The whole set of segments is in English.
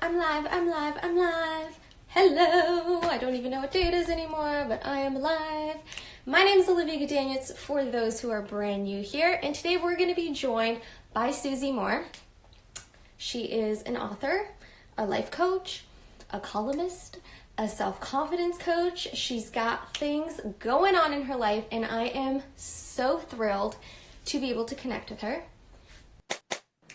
I'm live, I'm live, I'm live. Hello! I don't even know what day it is anymore, but I am live. My name is Olivia Gudaniec for those who are brand new here, and today we're going to be joined by Susie Moore. She is an author, a life coach, a columnist, a self-confidence coach. She's got things going on in her life, and I am so thrilled to be able to connect with her.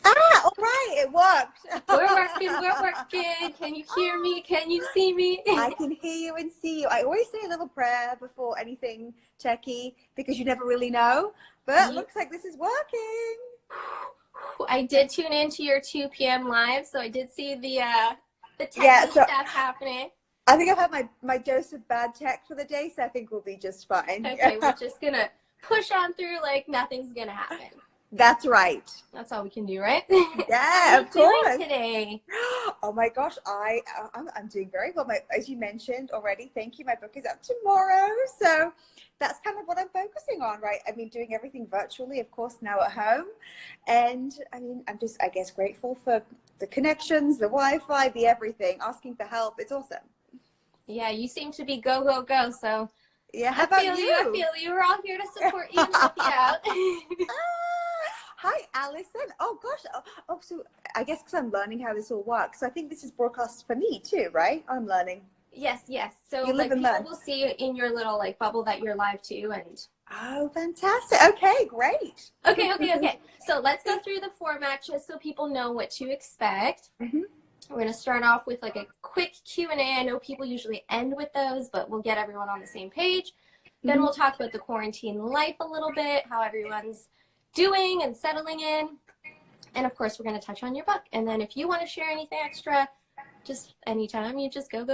All right, it worked. We're working. Can you hear me? Can you see me? I can hear you and see you. I always say a little prayer before anything techie because you never really know, but it looks like this is working. I did tune into your 2 p.m. live, so I did see the techie stuff happening. I think I've had my dose of bad tech for the day, so I think we'll be just fine. Okay, we're just going to push on through like nothing's going to happen. That's right. That's all we can do, right? Yeah, of course. How are you doing today? Oh my gosh, I'm doing very well. As you mentioned already, thank you. My book is out tomorrow, so that's kind of what I'm focusing on, right? I mean, doing everything virtually, of course, now at home, and I mean, I'm just, I guess, grateful for the connections, the Wi-Fi, the everything. Asking for help, it's awesome. Yeah, you seem to be go go go. So yeah, how about you? I feel you. We're all here to support you and help you out. Hi, Allison. Oh, gosh. Oh, so I guess because I'm learning how this all works. So I think this is broadcast for me too, right? I'm learning. Yes. So you like people will see in your little like bubble that you're live too. And oh, fantastic. Okay, great. Okay. So let's go through the format just so people know what to expect. Mm-hmm. We're going to start off with like a quick Q&A. I know people usually end with those, but we'll get everyone on the same page. Then we'll talk about the quarantine life a little bit, how everyone's doing and settling in. And of course, we're going to touch on your book. And then if you want to share anything extra, just anytime, you just go.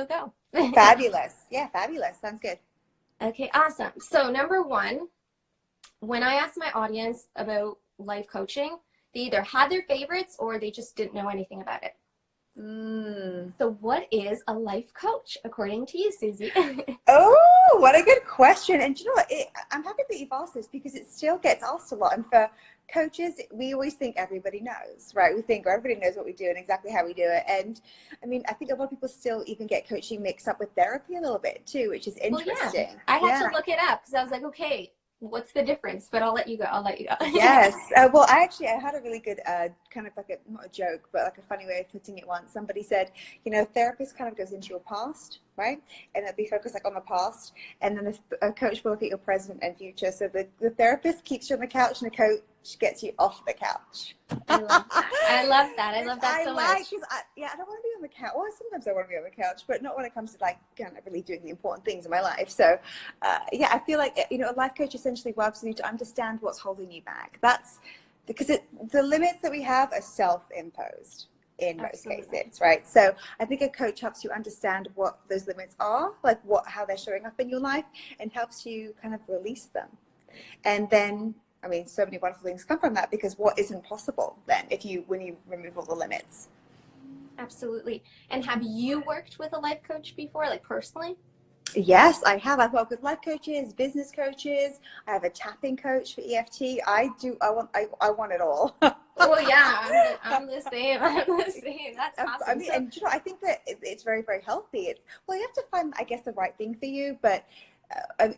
Fabulous. Yeah, fabulous. Sounds good. Okay, awesome. So number one, when I asked my audience about life coaching, they either had their favorites or they just didn't know anything about it. So what is a life coach, according to you, Susie? Oh, what a good question. And you know what? I'm happy that you've asked this because it still gets asked a lot. And for coaches, we always think everybody knows, right? We think everybody knows what we do and exactly how we do it. And I mean, I think a lot of people still even get coaching mixed up with therapy a little bit too, which is interesting. Well, yeah. I had to look it up because I was like, okay, what's the difference? But I'll let you go. Yes. Well, I had a really good kind of like not a joke, but like a funny way of putting it once. Somebody said, therapist kind of goes into your past, right? And they'll be focused like on the past. And then a coach will look at your present and future. So the therapist keeps you on the couch and the coach gets you off the couch. I love that. I love that so much. I don't want to be on the couch. Well, sometimes I want to be on the couch, but not when it comes to like kind of really doing the important things in my life. So I feel like, a life coach essentially works with you to understand what's holding you back. That's because the limits that we have are self-imposed in most cases, right? So I think a coach helps you understand what those limits are, like how they're showing up in your life, and helps you kind of release them. And then, I mean, so many wonderful things come from that, because what isn't possible then when you remove all the limits? Absolutely. And have you worked with a life coach before, like personally? Yes, I have. I've worked with life coaches, business coaches. I have a tapping coach for EFT. I want it all. Well, yeah, I'm the same. That's awesome. I mean, and I think that it's very, very healthy. You have to find, I guess, the right thing for you. But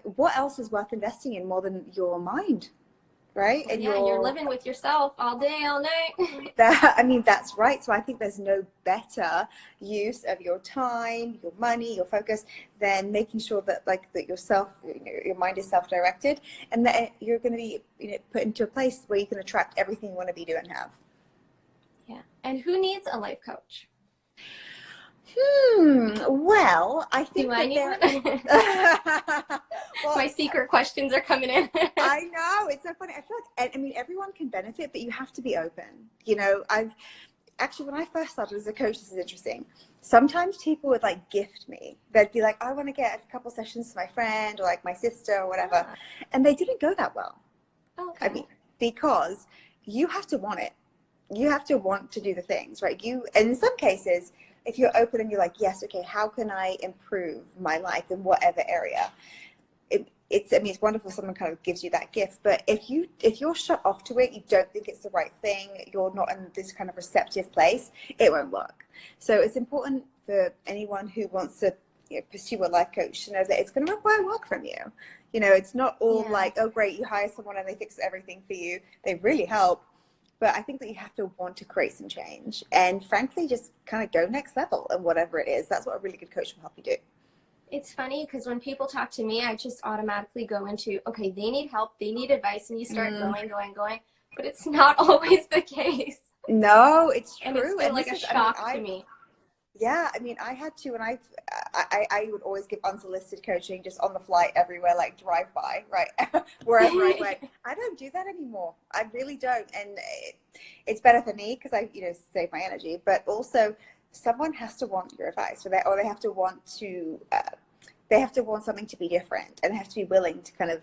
what else is worth investing in more than your mind? Right? And you're living with yourself all day, all night. That's right. So I think there's no better use of your time, your money, your focus than making sure that your mind is self-directed, and that you're going to be put into a place where you can attract everything you want to be, do, and have. Yeah. And who needs a life coach? Well, I think my secret questions are coming in. I know, it's so funny. I feel like, everyone can benefit, but you have to be open. When I first started as a coach, this is interesting. Sometimes people would gift me. They'd be like, I want to get a couple sessions to my friend or my sister or whatever. And they didn't go that well. Okay. Because you have to want it. You have to want to do the things, right? And in some cases, if you're open and you're like, yes, okay, how can I improve my life in whatever area? it's wonderful someone kind of gives you that gift, but if you're shut off to it, you don't think it's the right thing, you're not in this kind of receptive place, it won't work. So it's important for anyone who wants to, you know, pursue a life coach to know that it's going to require work from you. You know, it's not all like, oh great, you hire someone and they fix everything for you. They really help, but I think that you have to want to create some change, and frankly just kind of go next level and whatever it is. That's what a really good coach will help you do. It's funny because when people talk to me, I just automatically go into, okay, they need help, they need advice, and you start going, but it's not always the case. No, it's true. And it's been like a shock to me. Yeah, I mean, I had to, and I would always give unsolicited coaching just on the fly everywhere, like drive by, right, wherever I went. I don't do that anymore. I really don't, and it's better for me because I, you know, save my energy. But also, someone has to want your advice, or they have to want to, they have to want something to be different, and they have to be willing to kind of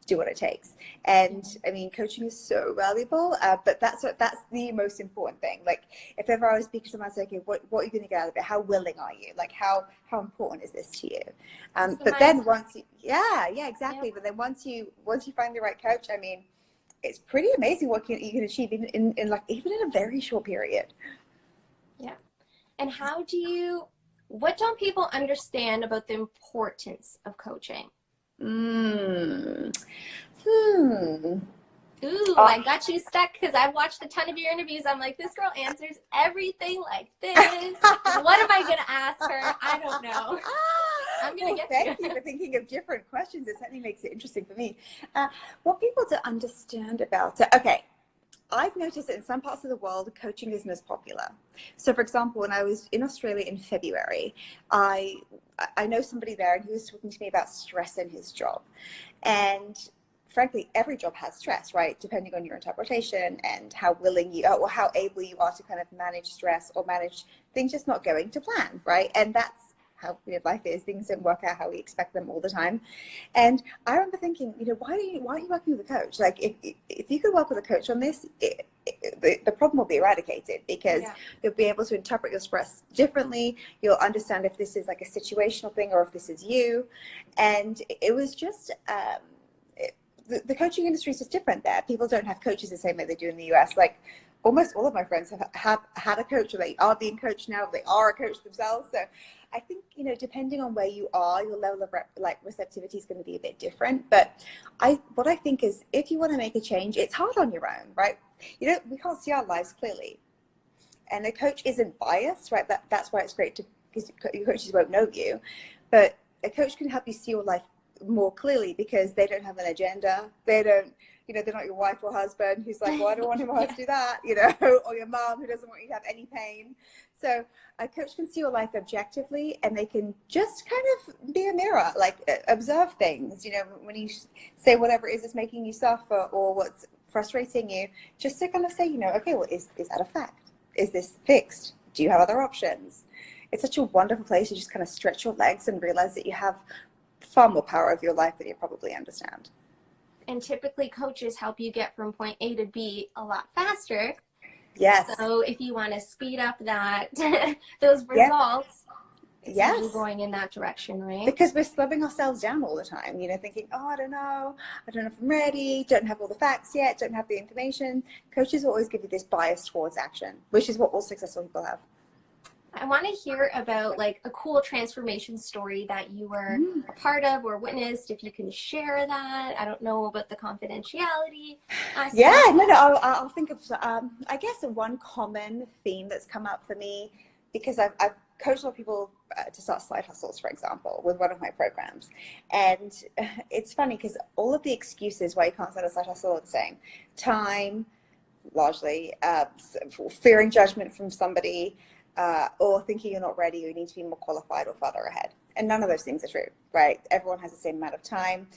do what it takes. And I mean, coaching is so valuable, but that's the most important thing. Like, if ever I was speaking to someone, I say, okay, what are you going to get out of it? How willing are you? Like, how important is this to you? But then once you, exactly. But then once you find the right coach, I mean, it's pretty amazing what you can achieve in like even in a very short period. Yeah. And what don't people understand about the importance of coaching? Ooh, I got you stuck because I've watched a ton of your interviews. I'm like, this girl answers everything like this. What am I going to ask her? I don't know. I'm going to thank you for thinking of different questions. It certainly makes it interesting for me. What people don't understand about it. Okay. I've noticed that in some parts of the world, coaching isn't as popular. So, for example, when I was in Australia in February, I know somebody there, and he was talking to me about stress in his job. And frankly, every job has stress, right? Depending on your interpretation and how willing you are, or how able you are to kind of manage stress or manage things just not going to plan, right? And that's how life is. Things don't work out how we expect them all the time. And I remember thinking, you know, why aren't you working with a coach? Like, if you could work with a coach on this, the problem will be eradicated, because you'll be able to interpret your stress differently. You'll understand if this is like a situational thing or if this is you. And it was just the coaching industry is just different there. People don't have coaches the same way they do in the US. Like, almost all of my friends have had a coach, or they are being coached now, or they are a coach themselves. So I think, you know, depending on where you are, your level of receptivity is going to be a bit different. But what I think is, if you want to make a change, it's hard on your own, right? You know, we can't see our lives clearly, and a coach isn't biased, right? That's why it's great because your coaches won't know you, but a coach can help you see your life more clearly, because they don't have an agenda. They don't, you know, they're not your wife or husband who's like, well, I don't want him to do that, you know, or your mom who doesn't want you to have any pain. So a coach can see your life objectively, and they can just kind of be a mirror, like observe things, you know, when you say whatever it is that's making you suffer or what's frustrating you, just to kind of say, you know, okay, well, is that a fact? Is this fixed? Do you have other options? It's such a wonderful place to just kind of stretch your legs and realize that you have far more power of your life than you probably understand. And typically coaches help you get from point A to B a lot faster. Yes. So if you want to speed up that those results, it's going in that direction, right? Because we're slowing ourselves down all the time, you know, thinking, oh, I don't know if I'm ready, don't have all the facts yet, don't have the information. Coaches will always give you this bias towards action, which is what all successful people have. I want to hear about like a cool transformation story that you were a part of or witnessed. If you can share that. I don't know about the confidentiality aspect. Yeah, no, I'll think of, I guess one common theme that's come up for me, because I've coached a lot of people to start side hustles, for example, with one of my programs. And it's funny because all of the excuses why you can't start a side hustle are the same. Time, largely, fearing judgment from somebody, or thinking you're not ready, or you need to be more qualified or further ahead. And none of those things are true, right? Everyone has the same amount of time,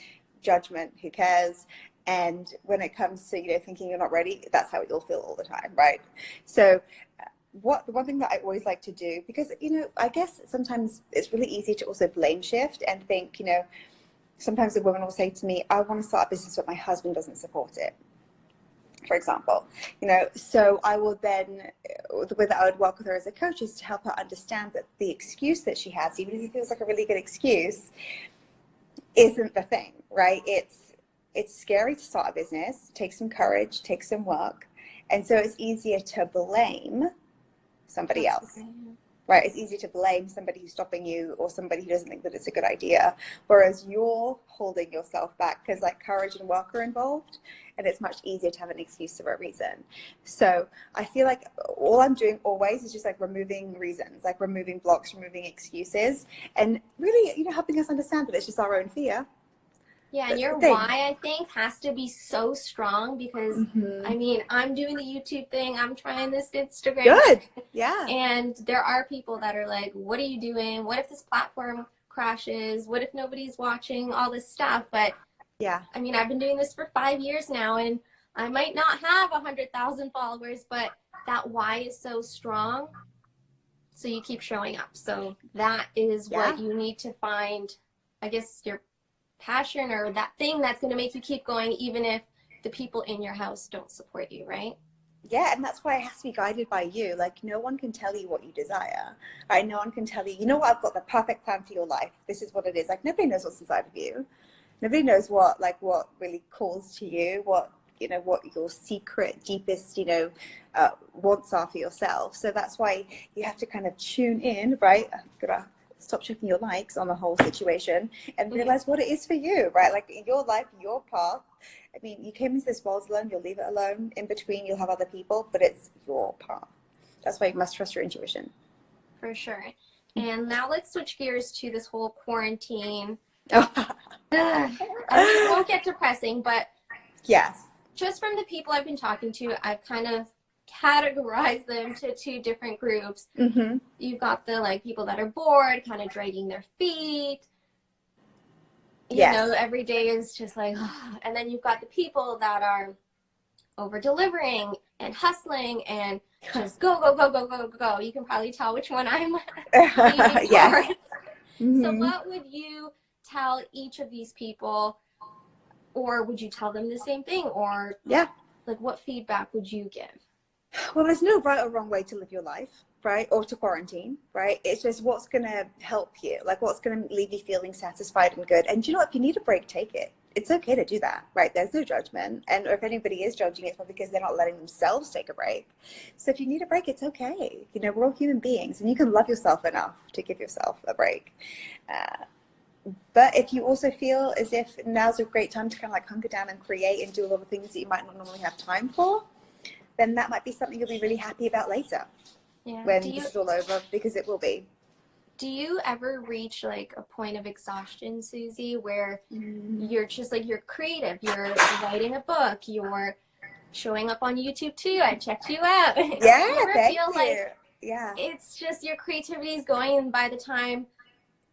judgment, who cares? And when it comes to, you know, thinking you're not ready, that's how you'll feel all the time, right? So the one thing that I always like to do, because, you know, I guess sometimes it's really easy to also blame shift and think, you know, sometimes a woman will say to me, I want to start a business, but my husband doesn't support it, for example, you know. So I will then, the way that I would work with her as a coach is to help her understand that the excuse that she has, even if it feels like a really good excuse, isn't the thing, right? It's scary to start a business, takes some courage, takes some work. And so it's easier to blame somebody else, right? It's easier to blame somebody who's stopping you or somebody who doesn't think that it's a good idea. Whereas you're holding yourself back because like courage and work are involved, and it's much easier to have an excuse for a reason. So I feel like all I'm doing always is just like removing reasons, like removing blocks, removing excuses, and really, you know, helping us understand that it's just our own fear. Yeah, and your why, I think, has to be so strong because, I mean, I'm doing the YouTube thing. I'm trying this Instagram. Good. Yeah. And there are people that are like, what are you doing? What if this platform crashes? What if nobody's watching? All this stuff. But, yeah, I mean, I've been doing this for 5 years now, and I might not have 100,000 followers, but that why is so strong. So you keep showing up. So that is what you need to find, I guess, your passion or that thing that's going to make you keep going even if the people in your house don't support you, right? Yeah, and that's why it has to be guided by you. Like, no one can tell you what you desire, right? No one can tell you, you know what, I've got the perfect plan for your life. This is what it is. Like, nobody knows what's inside of you. Nobody knows what really calls to you, what, you know, what your secret, deepest, you know, wants are for yourself. So that's why you have to kind of tune in, right? Stop checking your likes on the whole situation and realize what it is for you, right? Like in your life, your path. I mean, you came into this world alone, you'll leave it alone. In between, you'll have other people, but it's your path. That's why you must trust your intuition. For sure. And now let's switch gears to this whole quarantine. I mean, it won't get depressing, but yes, just from the people I've been talking to, I've kind of categorize them to two different groups. You've got the like people that are bored, kind of dragging their feet. You know, every day is just like, and then you've got the people that are over delivering and hustling and just go, go, go, go, go, go. You can probably tell which one I'm leaning towards. So what would you tell each of these people, or would you tell them the same thing, or like what feedback would you give? Well, there's no right or wrong way to live your life, right? Or to quarantine, right? It's just what's going to help you, like what's going to leave you feeling satisfied and good. And you know what? If you need a break, take it. It's okay to do that, right? There's no judgment. And if anybody is judging, it's probably because they're not letting themselves take a break. So if you need a break, it's okay. You know, we're all human beings and you can love yourself enough to give yourself a break. But if you also feel as if now's a great time to kind of like hunker down and create and do a lot of things that you might not normally have time for, then that might be something you'll be really happy about later when this is all over, because it will be. Do you ever reach like a point of exhaustion, Susie, where you're just like, you're creative, you're writing a book, you're showing up on YouTube too, I checked you out. Yeah, you ever thank feel you. like Yeah, it's just your creativity is going, and by the time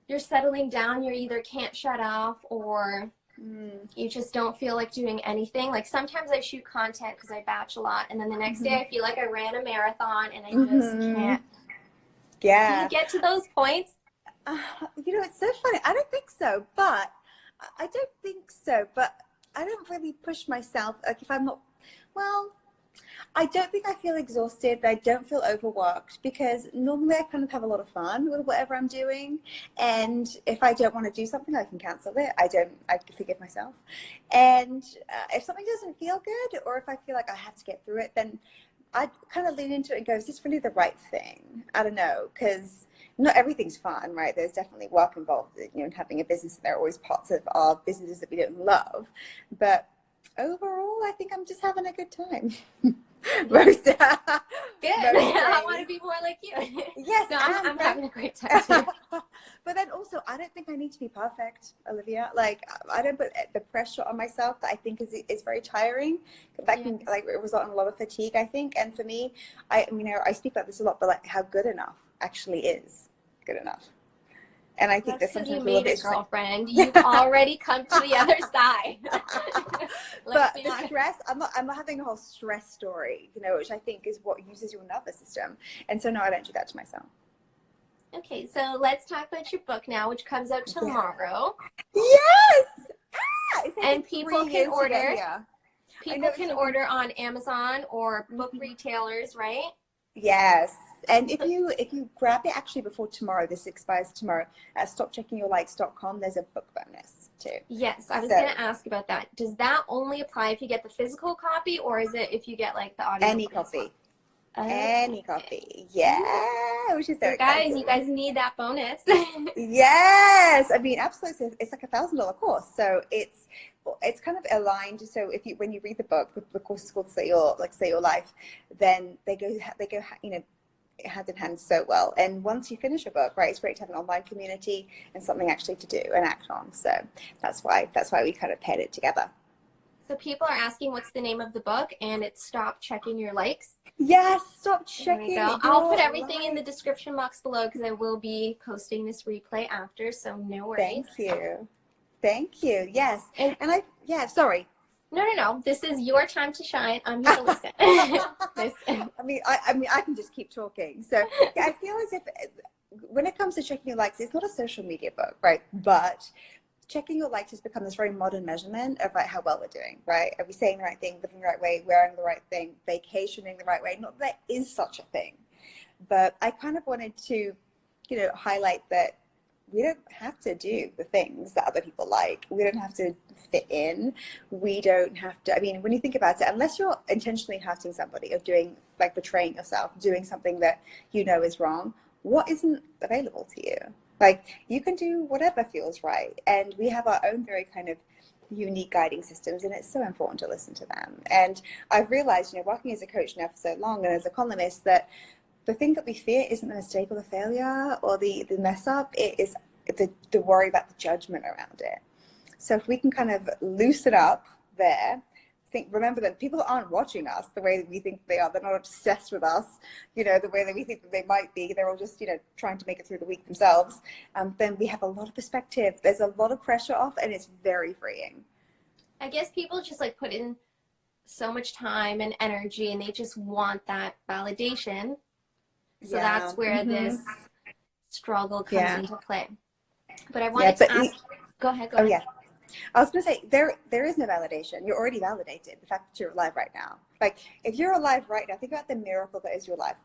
you're settling down, you either can't shut off or you just don't feel like doing anything? Like sometimes I shoot content because I batch a lot, and then the next day I feel like I ran a marathon and I just can't. Yeah. Do you get to those points? You know, it's so funny. I don't think so, but I don't think so. But I don't really push myself. Like if I'm not, well, I don't think I feel exhausted. I don't feel overworked because normally I kind of have a lot of fun with whatever I'm doing. And if I don't want to do something, I can cancel it. I forgive myself. And if something doesn't feel good, or if I feel like I have to get through it, then I kind of lean into it and go, is this really the right thing? I don't know, because not everything's fun, right? There's definitely work involved, you know, in having a business, and there are always parts of our businesses that we don't love. But overall, I think I'm just having a good time. Most, good. I want to be more like you. Yes, no, I'm having a great time too. But then also, I don't think I need to be perfect, Olivia. Like, I don't put the pressure on myself that I think is very tiring. That can like result in a lot of fatigue, I think. And for me, I speak about this a lot, but like how good enough actually is good enough. And I think that sometimes you made a girlfriend. You've already come to the other side. But the stress, I'm not having a whole stress story, you know, which I think is what uses your nervous system. And so no, I don't do that to myself. Okay, so let's talk about your book now, which comes out tomorrow. Yes. And people can order. People can order on Amazon or book retailers, right? Yes. And if you grab it actually before tomorrow, this expires tomorrow, at stopcheckingyourlikes.com, there's a book bonus too. Yes, I was going to ask about that. Does that only apply if you get the physical copy, or is it if you get like the audio? Any copy. Any copy. Yeah. Which is so guys, you guys need that bonus. Yes. I mean, absolutely. It's like $1,000 course. So it's kind of aligned. So when you read the book, the course is called Say Your Life, then they go, you know, hand in hand so well. And once you finish a book, right, it's great to have an online community and something actually to do and act on. So that's why we kind of paired it together. So people are asking what's the name of the book, and it's Stop Checking Your Likes. Yes, stop checking. I'll put everything in the description box below because I will be posting this replay after, so no worries. Thank you. Yes. Sorry. No. This is your time to shine. I'm here to listen. I mean, I can just keep talking. So yeah, I feel as if when it comes to checking your likes, it's not a social media book, right? But checking your likes has become this very modern measurement of how well we're doing, right? Are we saying the right thing, living the right way, wearing the right thing, vacationing the right way? Not that there is such a thing, but I kind of wanted to, you know, highlight that we don't have to do the things that other people like. We don't have to fit in. We don't have to, I mean, when you think about it, unless you're intentionally hurting somebody or doing, like, betraying yourself, doing something that you know is wrong, what isn't available to you? Like, you can do whatever feels right. And we have our own very kind of unique guiding systems, and it's so important to listen to them. And I've realized, you know, working as a coach now for so long and as a columnist, that the thing that we fear isn't the mistake or the failure or the mess up. It is the worry about the judgment around it. So if we can kind of loosen up there, remember that people aren't watching us the way that we think they are. They're not obsessed with us, you know, the way that we think that they might be. They're all just, you know, trying to make it through the week themselves. Then we have a lot of perspective. There's a lot of pressure off, and it's very freeing. I guess people just like put in so much time and energy, and they just want that validation. So that's where this struggle comes into play. But I wanted to ask, go ahead. Oh yeah. I was going to say, there is no validation. You're already validated, the fact that you're alive right now. Like, if you're alive right now, think about the miracle that is your life.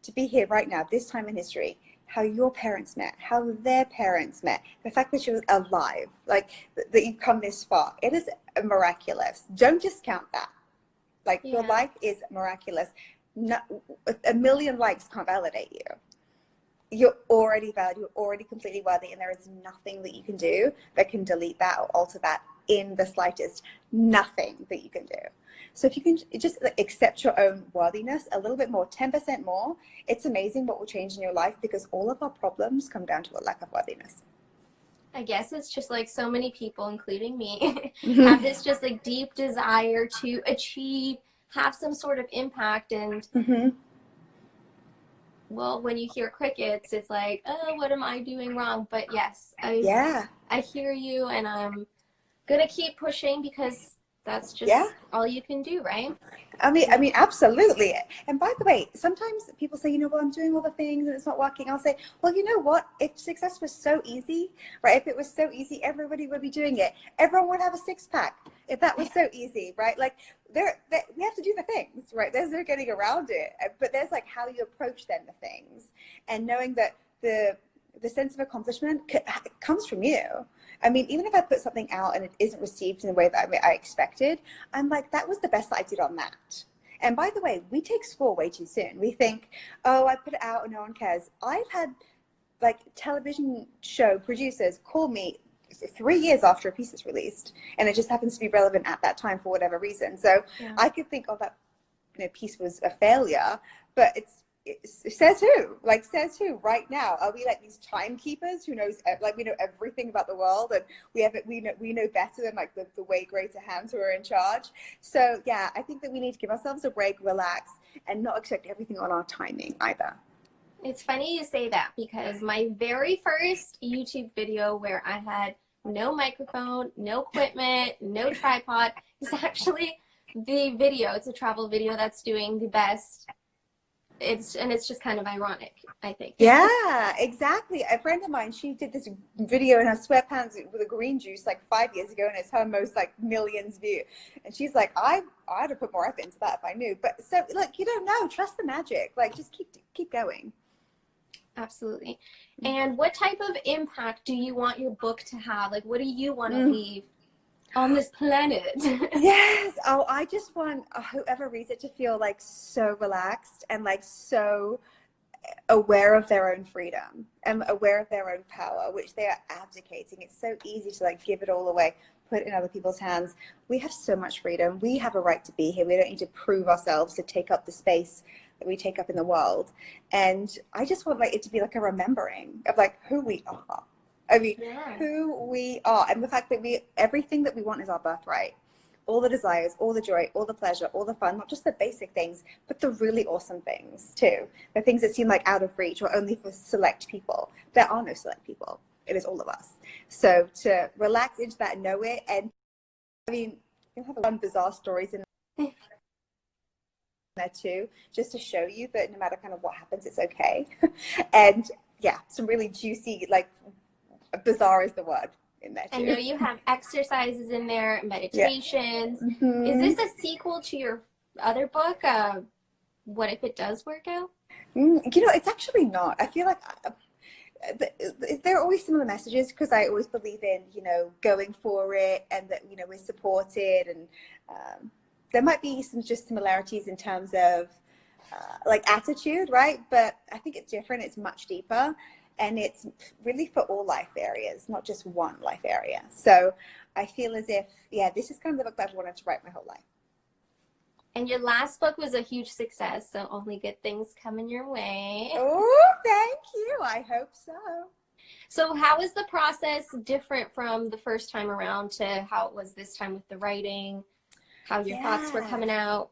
To be here right now, this time in history, how your parents met, how their parents met, the fact that you're alive, like, that you've come this far. It is miraculous. Don't discount that. Like, your life is miraculous. A million likes can't validate you. You're already valid, you're already completely worthy, and there is nothing that you can do that can delete that or alter that in the slightest. Nothing that you can do. So if you can just accept your own worthiness a little bit more, 10% more, it's amazing what will change in your life, because all of our problems come down to a lack of worthiness. I guess it's just like so many people, including me, have this just like deep desire to achieve, have some sort of impact, and well, when you hear crickets, it's like, oh, what am I doing wrong? But yes, I hear you, and I'm gonna keep pushing, because that's just all you can do, right? I mean, absolutely. And by the way, sometimes people say, you know, well, I'm doing all the things and it's not working. I'll say, well, you know what? If success was so easy, right? If it was so easy, everybody would be doing it. Everyone would have a six-pack if that was so easy, right? Like, we have to do the things, right? There's no getting around it. But there's like how you approach then the things, and knowing that the sense of accomplishment comes from you. I mean, even if I put something out and it isn't received in the way that I expected, I'm like, that was the best that I did on that. And by the way, we take score way too soon. We think, oh, I put it out and no one cares. I've had like television show producers call me 3 years after a piece is released, and it just happens to be relevant at that time for whatever reason. So I could think, oh, that piece was a failure, but it says who? Like, says who right now? Are we like these timekeepers who knows, like, we know everything about the world, and we know better than like the way greater hands who are in charge? So yeah, I think that we need to give ourselves a break, relax, and not expect everything on our timing either. It's funny you say that, because my very first YouTube video where I had no microphone, no equipment, no tripod, is actually the video. It's a travel video that's doing the best it's just kind of ironic, I think. Yeah, exactly. A friend of mine, she did this video in her sweatpants with a green juice like 5 years ago, and it's her most like millions view. And she's like, I'd have put more effort into that if I knew. But so like, you don't know, trust the magic. Like, just keep going. Absolutely. And what type of impact do you want your book to have? Like, what do you want to leave on this planet? Yes. Oh, I just want whoever reads it to feel like so relaxed and like so aware of their own freedom and aware of their own power, which they are abdicating. It's so easy to like give it all away, put it in other people's hands. We have so much freedom. We have a right to be here. We don't need to prove ourselves to take up the space that we take up in the world. And I just want like it to be like a remembering of like who we are. I mean, who we are, and the fact that everything that we want is our birthright. All the desires, all the joy, all the pleasure, all the fun, not just the basic things, but the really awesome things too. The things that seem like out of reach or only for select people. There are no select people. It is all of us. So to relax into that and know it, and I mean, you'll have fun, bizarre stories in there too, just to show you that no matter kind of what happens, it's okay. And yeah, some really juicy, like bizarre is the word. In there too. I know you have exercises in there, meditations. Yeah. Is this a sequel to your other book? What if it does work out? You know, it's actually not. I feel like there are always similar messages because I always believe in, you know, going for it and that, you know, we're supported, and there might be some just similarities in terms of like attitude, right? But I think it's different. It's much deeper. And it's really for all life areas, not just one life area. So I feel as if, yeah, this is kind of the book that I've wanted to write my whole life. And your last book was a huge success, so only good things coming your way. Oh, thank you. I hope so. So how is the process different from the first time around to how it was this time with the writing, how your thoughts were coming out?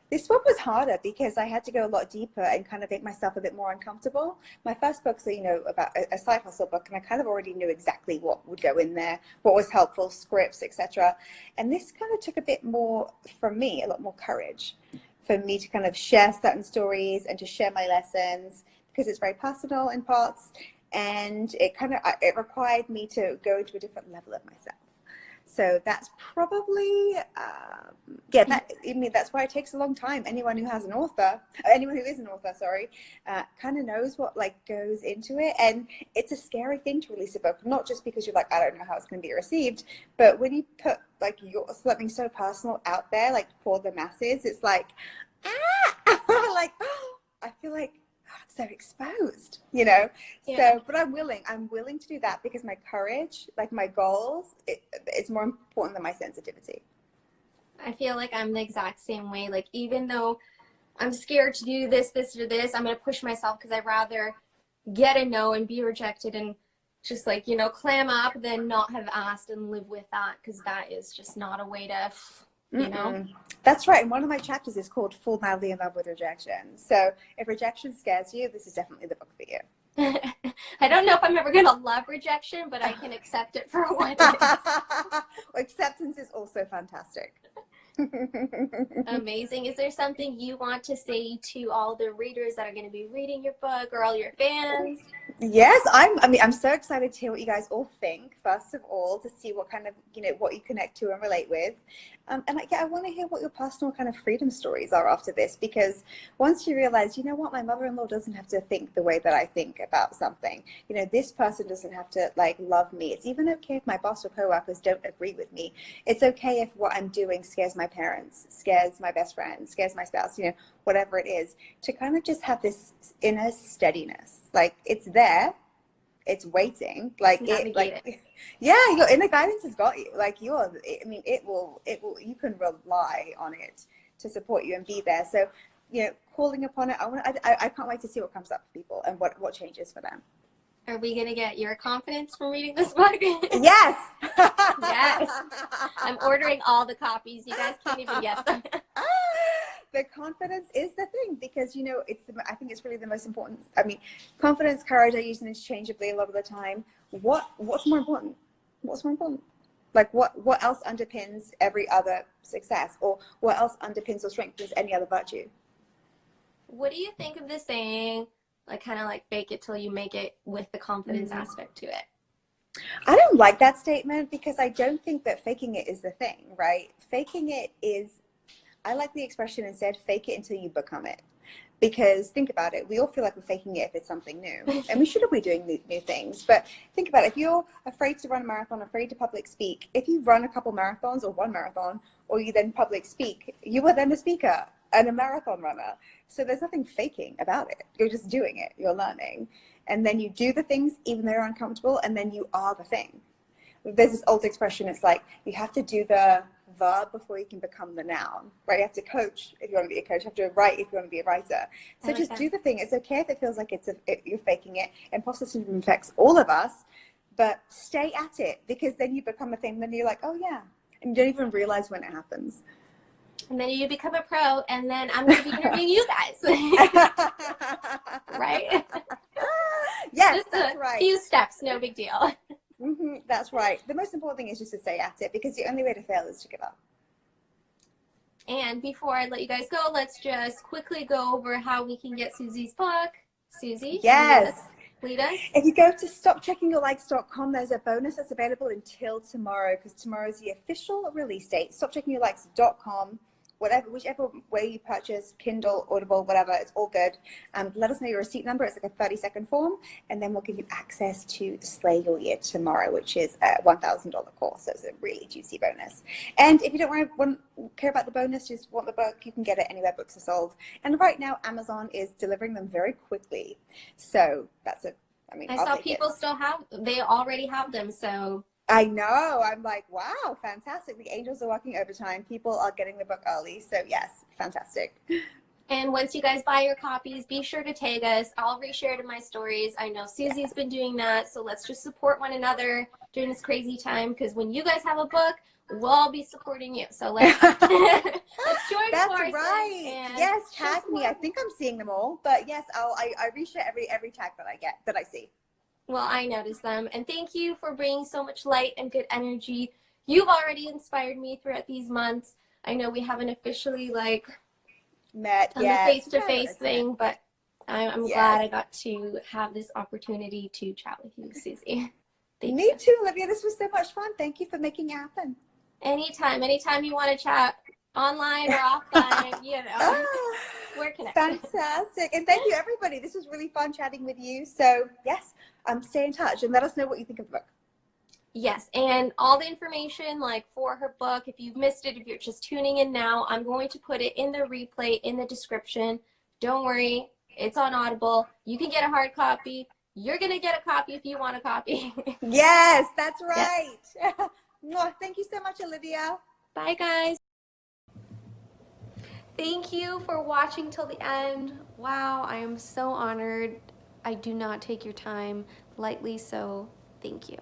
This one was harder because I had to go a lot deeper and kind of make myself a bit more uncomfortable. My first book's, you know, about a side hustle book, and I kind of already knew exactly what would go in there, what was helpful, scripts, etc. And this kind of took a bit more, from me, a lot more courage for me to kind of share certain stories and to share my lessons, because it's very personal in parts, and it required me to go into a different level of myself. So that's probably, that's why it takes a long time. Anyone who is an author, kind of knows what like goes into it. And it's a scary thing to release a book, not just because you're like, I don't know how it's going to be received, but when you put like something so personal out there, like for the masses, it's like, like, I feel like so exposed, you know. So but I'm willing to do that because my courage, like my goals, it's more important than my sensitivity. I feel like I'm the exact same way. Like, even though I'm scared to do this or this, I'm going to push myself because I'd rather get a no and be rejected and just like, you know, clam up than not have asked and live with that, because that is just not a way to, you know. That's right. And one of my chapters is called Fall Madly in Love with Rejection. So if rejection scares you, this is definitely the book for you. I don't know if I'm ever going to love rejection, but I can accept it for what it is. Acceptance is also fantastic. Amazing. Is there something you want to say to all the readers that are going to be reading your book, or all your fans? Yes, I'm so excited to hear what you guys all think, first of all, to see what kind of, you know, what you connect to and relate with. And I want to hear what your personal kind of freedom stories are after this, because once you realize, you know what, my mother-in-law doesn't have to think the way that I think about something. You know, this person doesn't have to like love me. It's even okay if my boss or coworkers don't agree with me. It's okay if what I'm doing scares my parents, scares my best friend, scares my spouse, you know, whatever it is, to kind of just have this inner steadiness. Like, it's there, it's waiting, like your inner guidance has got you. Like, it will, you can rely on it to support you and be there. So, you know, calling upon it, I can't wait to see what comes up for people and what changes for them. Are we going to get your confidence from reading this book? Yes. Yes. I'm ordering all the copies. You guys can't even get them. The confidence is the thing, because, you know, I think it's really the most important. I mean, confidence, courage, I use them interchangeably a lot of the time. What's more important? What's more important? Like, what else underpins every other success, or what else underpins or strengthens any other virtue? What do you think of the saying, like kind of like fake it till you make it, with the confidence aspect to it? I don't like that statement because I don't think that faking it is the thing, right? Faking it is, I like the expression instead, fake it until you become it. Because think about it, we all feel like we're faking it if it's something new. And we shouldn't be doing new things. But think about it, if you're afraid to run a marathon, afraid to public speak, if you run a couple marathons or one marathon, or you then public speak, you are then a speaker and a marathon runner. So there's nothing faking about it. You're just doing it, you're learning. And then you do the things even though they're uncomfortable, and then you are the thing. There's this old expression, it's like you have to do the verb before you can become the noun, right? You have to coach if you want to be a coach, you have to write if you want to be a writer. So just do the thing. It's okay if it feels like you're faking it. Imposter syndrome affects all of us, but stay at it, because then you become a thing, then you're like, oh yeah, and you don't even realize when it happens. And then you become a pro, and then I'm going to be interviewing you guys. Right? Yes, just that's a right. few steps, no big deal. That's right. The most important thing is just to stay at it, because the only way to fail is to give up. And before I let you guys go, let's just quickly go over how we can get Susie's book. Susie? Yes. Lead us. If you go to stopcheckingyourlikes.com, there's a bonus that's available until tomorrow, because tomorrow is the official release date. Stopcheckingyourlikes.com. Whichever way you purchase, Kindle, Audible, whatever, it's all good. Let us know your receipt number. It's like a 30-second form, and then we'll give you access to Slay Your Year tomorrow, which is a $1,000 course. So it's a really juicy bonus. And if you don't care about the bonus, just want the book, you can get it anywhere books are sold. And right now, Amazon is delivering them very quickly. So that's it. I mean, I saw people they already have them, so. I know. I'm like, wow, fantastic. The angels are working overtime. People are getting the book early. So yes, fantastic. And once you guys buy your copies, be sure to tag us. I'll reshare it in my stories. I know Susie's been doing that. So let's just support one another during this crazy time, because when you guys have a book, we'll all be supporting you. So let's, let's join That's forces. right. Yes, tag me. I think I'm seeing them all. But yes, I reshare every tag that I see. Well, I noticed them. And thank you for bringing so much light and good energy. You've already inspired me throughout these months. I know we haven't officially met done the face-to-face thing, but I'm glad I got to have this opportunity to chat with you, Susie. Me too, Olivia. This was so much fun. Thank you for making it happen. Anytime you want to chat, online or offline, we're connected. Fantastic. And thank you, everybody. This was really fun chatting with you. So yes, stay in touch and let us know what you think of the book. Yes, and all the information for her book, if you've missed it, if you're just tuning in now, I'm going to put it in the replay in the description. Don't worry, it's on Audible. You can get a hard copy. You're going to get a copy if you want a copy. Yes, that's right. Yes. Thank you so much, Olivia. Bye, guys. Thank you for watching till the end. Wow, I am so honored. I do not take your time lightly, so thank you.